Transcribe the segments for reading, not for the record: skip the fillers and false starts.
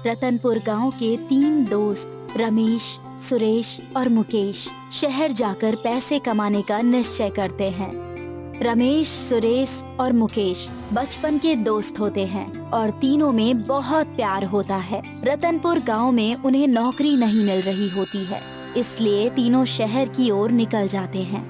रतनपुर गांव के 3 दोस्त रमेश, सुरेश और मुकेश शहर जाकर पैसे कमाने का निश्चय करते हैं। रमेश, सुरेश और मुकेश बचपन के दोस्त होते हैं और तीनों में बहुत प्यार होता है। रतनपुर गांव में उन्हें नौकरी नहीं मिल रही होती है, इसलिए तीनों शहर की ओर निकल जाते हैं।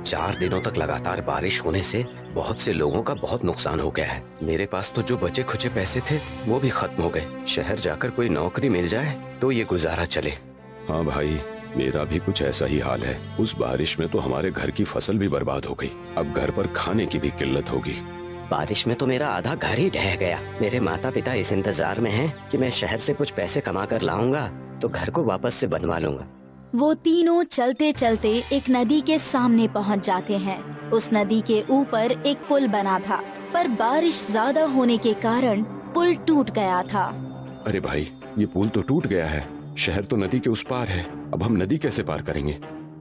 4 दिनों तक लगातार बारिश होने से बहुत से लोगों का बहुत नुकसान हो गया है। मेरे पास तो जो बचे खुचे पैसे थे वो भी खत्म हो गए। शहर जाकर कोई नौकरी मिल जाए तो ये गुजारा चले। हाँ भाई, मेरा भी कुछ ऐसा ही हाल है। उस बारिश में तो हमारे घर की फसल भी बर्बाद हो गई। अब घर पर खाने की भी किल्लत होगी। बारिश में तो मेरा आधा घर ही ढह गया। मेरे माता पिता इस इंतजार में हैं कि मैं शहर से कुछ पैसे कमा कर लाऊंगा तो घर को वापस से बनवा लूंगा। वो तीनों चलते चलते एक नदी के सामने पहुंच जाते हैं। उस नदी के ऊपर एक पुल बना था, पर बारिश ज्यादा होने के कारण पुल टूट गया था। अरे भाई, ये पुल तो टूट गया है। शहर तो नदी के उस पार है। अब हम नदी कैसे पार करेंगे?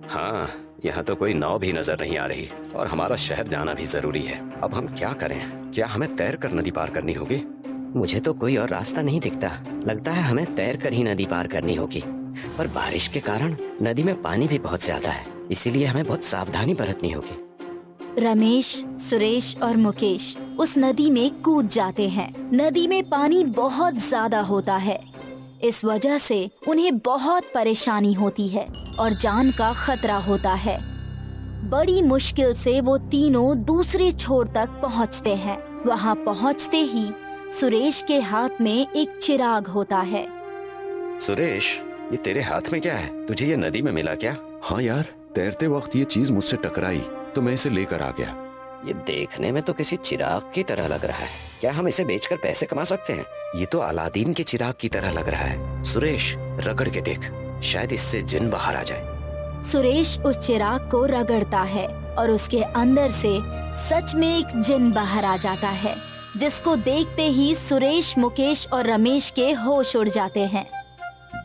हाँ, यहाँ तो कोई नाव भी नजर नहीं आ रही और हमारा शहर जाना भी जरूरी है। अब हम क्या करें? क्या हमें तैर कर नदी पार करनी होगी? मुझे तो कोई और रास्ता नहीं दिखता। लगता है हमें तैर कर ही नदी पार करनी होगी, पर बारिश के कारण नदी में पानी भी बहुत ज्यादा है, इसीलिए हमें बहुत सावधानी बरतनी होगी। रमेश, सुरेश और मुकेश उस नदी में कूद जाते हैं। नदी में पानी बहुत ज्यादा होता है, इस वजह से उन्हें बहुत परेशानी होती है और जान का खतरा होता है। बड़ी मुश्किल से वो तीनों दूसरे छोर तक पहुंचते हैं। वहां पहुंचते ही सुरेश के हाथ में एक चिराग होता है। सुरेश, ये तेरे हाथ में क्या है? तुझे ये नदी में मिला क्या? हाँ यार, तैरते वक्त ये चीज मुझसे टकराई तो मैं इसे लेकर आ गया। ये देखने में तो किसी चिराग की तरह लग रहा है। क्या हम इसे बेचकर पैसे कमा सकते हैं? ये तो अलादीन के चिराग की तरह लग रहा है। सुरेश, रगड़ के देख, शायद इससे जिन बाहर आ जाए। सुरेश उस चिराग को रगड़ता है और उसके अंदर से सच में एक जिन बाहर आ जाता है, जिसको देखते ही सुरेश, मुकेश और रमेश के होश उड़ जाते हैं।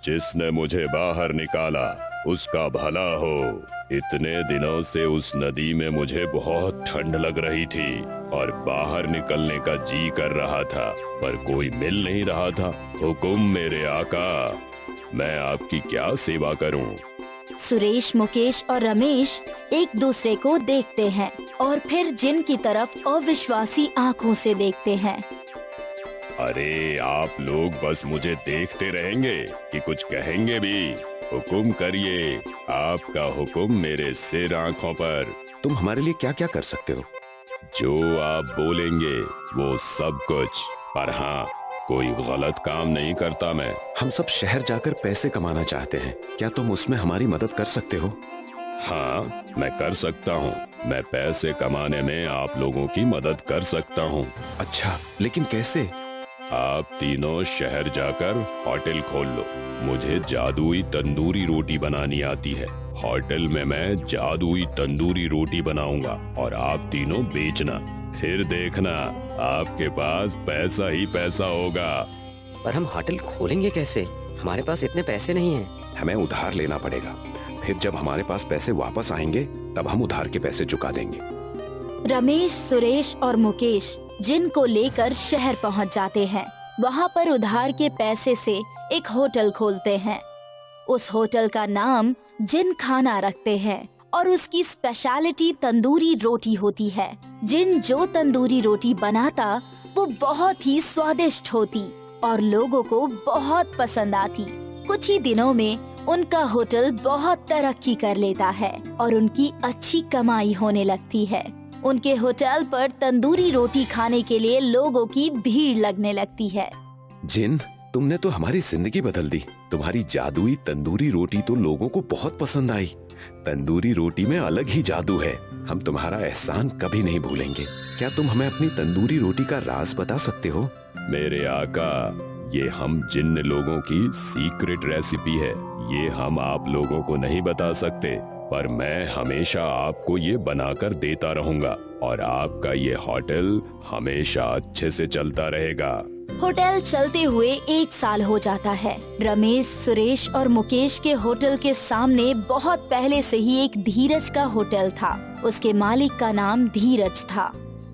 जिसने मुझे बाहर निकाला उसका भला हो। इतने दिनों से उस नदी में मुझे बहुत ठंड लग रही थी और बाहर निकलने का जी कर रहा था, पर कोई मिल नहीं रहा था। हुकुम मेरे आका, मैं आपकी क्या सेवा करूं? सुरेश, मुकेश और रमेश एक दूसरे को देखते हैं और फिर जिन की तरफ अविश्वासी आंखों से देखते हैं। अरे आप लोग बस मुझे देखते रहेंगे कि कुछ कहेंगे भी? हुकुम करिए, आपका हुकुम मेरे सिर आंखों पर। तुम हमारे लिए क्या क्या कर सकते हो? जो आप बोलेंगे वो सब कुछ, पर हाँ, कोई गलत काम नहीं करता मैं। हम सब शहर जाकर पैसे कमाना चाहते हैं, क्या तुम उसमें हमारी मदद कर सकते हो? हाँ, मैं कर सकता हूँ। मैं पैसे कमाने में आप लोगों की मदद कर सकता हूँ। अच्छा, लेकिन कैसे? आप तीनों शहर जाकर होटल खोल लो। मुझे जादुई तंदूरी रोटी बनानी आती है। होटल में मैं जादुई तंदूरी रोटी बनाऊंगा और आप तीनों बेचना। फिर देखना, आपके पास पैसा ही पैसा होगा। पर हम होटल खोलेंगे कैसे? हमारे पास इतने पैसे नहीं हैं। हमें उधार लेना पड़ेगा। फिर जब हमारे पास पैसे वापस आएंगे तब हम उधार के पैसे चुका देंगे। रमेश, सुरेश और मुकेश जिन को लेकर शहर पहुंच जाते हैं। वहां पर उधार के पैसे से एक होटल खोलते हैं। उस होटल का नाम जिन खाना रखते हैं और उसकी स्पेशलिटी तंदूरी रोटी होती है। जिन जो तंदूरी रोटी बनाता वो बहुत ही स्वादिष्ट होती और लोगों को बहुत पसंद आती। कुछ ही दिनों में उनका होटल बहुत तरक्की कर लेता है और उनकी अच्छी कमाई होने लगती है। उनके होटल पर तंदूरी रोटी खाने के लिए लोगों की भीड़ लगने लगती है। जिन, तुमने तो हमारी जिंदगी बदल दी। तुम्हारी जादुई तंदूरी रोटी तो लोगों को बहुत पसंद आई। तंदूरी रोटी में अलग ही जादू है। हम तुम्हारा एहसान कभी नहीं भूलेंगे। क्या तुम हमें अपनी तंदूरी रोटी का राज बता सकते हो? मेरे आका, ये हम जिन्न लोगों की सीक्रेट रेसिपी है। ये हम आप लोगों को नहीं बता सकते, पर मैं हमेशा आपको ये बनाकर देता रहूंगा और आपका ये होटल हमेशा अच्छे से चलता रहेगा। होटल चलते हुए 1 साल हो जाता है। रमेश, सुरेश और मुकेश के होटल के सामने बहुत पहले से ही एक धीरज का होटल था। उसके मालिक का नाम धीरज था।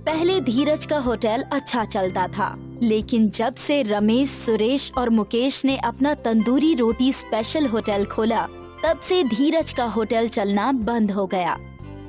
पहले धीरज का होटल अच्छा चलता था, लेकिन जब से रमेश, सुरेश और मुकेश ने अपना तंदूरी रोटी स्पेशल होटल खोला, तब से धीरज का होटल चलना बंद हो गया।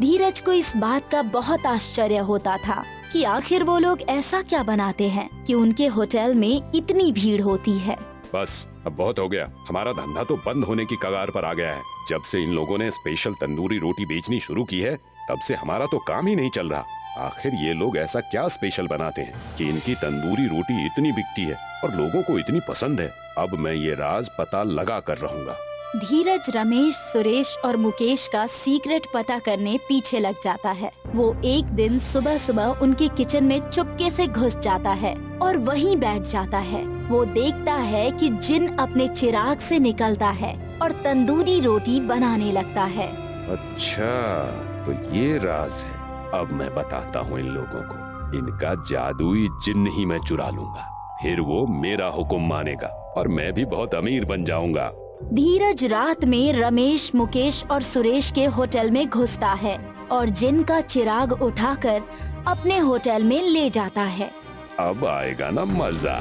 धीरज को इस बात का बहुत आश्चर्य होता था कि आखिर वो लोग ऐसा क्या बनाते हैं कि उनके होटल में इतनी भीड़ होती है। बस अब बहुत हो गया, हमारा धंधा तो बंद होने की कगार पर आ गया है। जब से इन लोगों ने स्पेशल तंदूरी रोटी बेचनी शुरू की है, तब से हमारा तो काम ही नहीं चल रहा। आखिर ये लोग ऐसा क्या स्पेशल बनाते हैं कि इनकी तंदूरी रोटी इतनी बिकती है और लोगों को इतनी पसंद है। अब मैं ये राज पता लगा कर रहूंगा। धीरज रमेश, सुरेश और मुकेश का सीक्रेट पता करने पीछे लग जाता है। वो एक दिन सुबह सुबह उनके किचन में चुपके से घुस जाता है और वहीं बैठ जाता है। वो देखता है कि जिन अपने चिराग से निकलता है और तंदूरी रोटी बनाने लगता है। अच्छा, तो ये राज है। अब मैं बताता हूँ इन लोगों को। इनका जादुई जिन्न ही मैं चुरा लूंगा, फिर वो मेरा हुक्म मानेगा और मैं भी बहुत अमीर बन जाऊंगा। धीरज रात में रमेश, मुकेश और सुरेश के होटल में घुसता है और जिन का चिराग उठाकर अपने होटल में ले जाता है। अब आएगा ना मजा।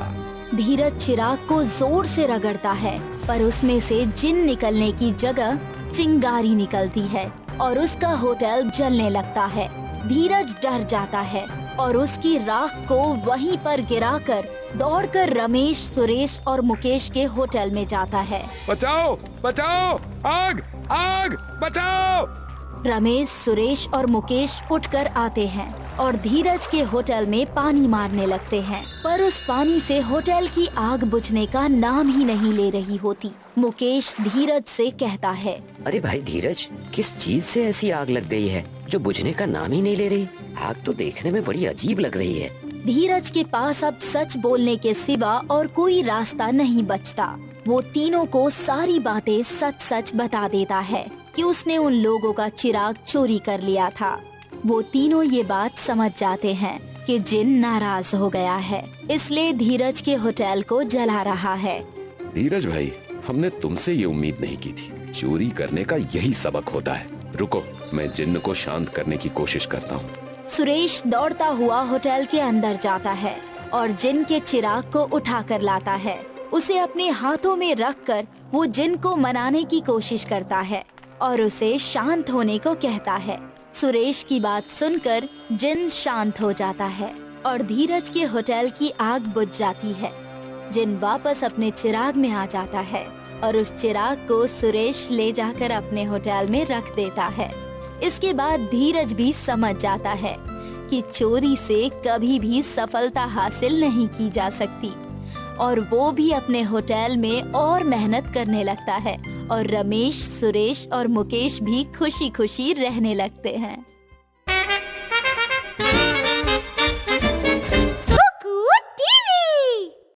धीरज चिराग को जोर से रगड़ता है, पर उसमें से जिन निकलने की जगह चिंगारी निकलती है और उसका होटल जलने लगता है। धीरज डर जाता है और उसकी राख को वहीं पर गिराकर दौड़कर रमेश, सुरेश और मुकेश के होटल में जाता है। बचाओ बचाओ, आग आग, बचाओ। रमेश, सुरेश और मुकेश उठकर आते हैं और धीरज के होटल में पानी मारने लगते हैं, पर उस पानी से होटल की आग बुझने का नाम ही नहीं ले रही होती। मुकेश धीरज से कहता है, अरे भाई धीरज, किस चीज से ऐसी आग लग गई है जो बुझने का नाम ही नहीं ले रही? आग तो देखने में बड़ी अजीब लग रही है। धीरज के पास अब सच बोलने के सिवा और कोई रास्ता नहीं बचता। वो तीनों को सारी बातें सच सच बता देता है कि उसने उन लोगों का चिराग चोरी कर लिया था। वो तीनों ये बात समझ जाते हैं कि जिन नाराज हो गया है, इसलिए धीरज के होटल को जला रहा है। धीरज भाई, हमने तुमसे ये उम्मीद नहीं की थी। चोरी करने का यही सबक होता है। रुको, मैं जिन्न को शांत करने की कोशिश करता हूँ। सुरेश दौड़ता हुआ होटल के अंदर जाता है और जिन के चिराग को उठा कर लाता है। उसे अपने हाथों में रखकर वो जिन को मनाने की कोशिश करता है और उसे शांत होने को कहता है। सुरेश की बात सुनकर जिन शांत हो जाता है और धीरज के होटल की आग बुझ जाती है। जिन वापस अपने चिराग में आ जाता है और उस चिराग को सुरेश ले जाकर अपने होटल में रख देता है। इसके बाद धीरज भी समझ जाता है कि चोरी से कभी भी सफलता हासिल नहीं की जा सकती और वो भी अपने होटल में और मेहनत करने लगता है और रमेश, सुरेश और मुकेश भी खुशी खुशी रहने लगते हैं।